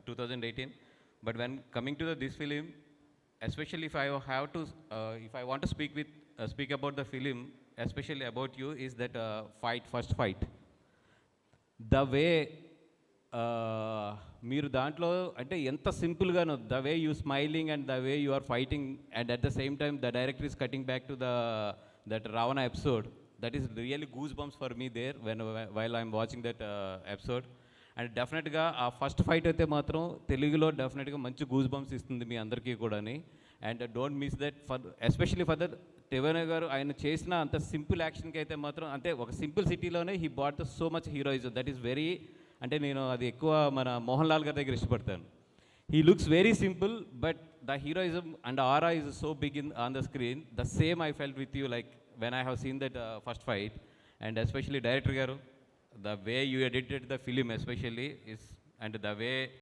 2018. But when coming to this film, especially if I want to speak about the film, especially about you, is that first fight. The way మీరు దాంట్లో అంటే ఎంత సింపుల్గానో the way you smiling and the way you are fighting and at the same time the director is cutting back to that Ravana episode that is really goose bumps for me there while I'm watching that episode. And డెఫినెట్గా ఆ first fight అయితే మాత్రం తెలుగులో డెఫినెట్గా మంచి goose bumps ఇస్తుంది మీ అందరికీ కూడాని. And don't miss that especially for that టివెన గారు ఆయన చేసిన అంత సింపుల్ యాక్షన్కి అయితే మాత్రం అంటే ఒక సింపుల్ సిటీలోనే he bought the so much heroism that is very అంటే నేను అది ఎక్కువ మన మోహన్ లాల్ గారి దగ్గర ఇష్టపడతాను. He looks very simple but the heroism and aura is so big on the screen. The same I felt with you like when I have seen that first fight. And especially director గారు, the way you edited the film especially is, and the way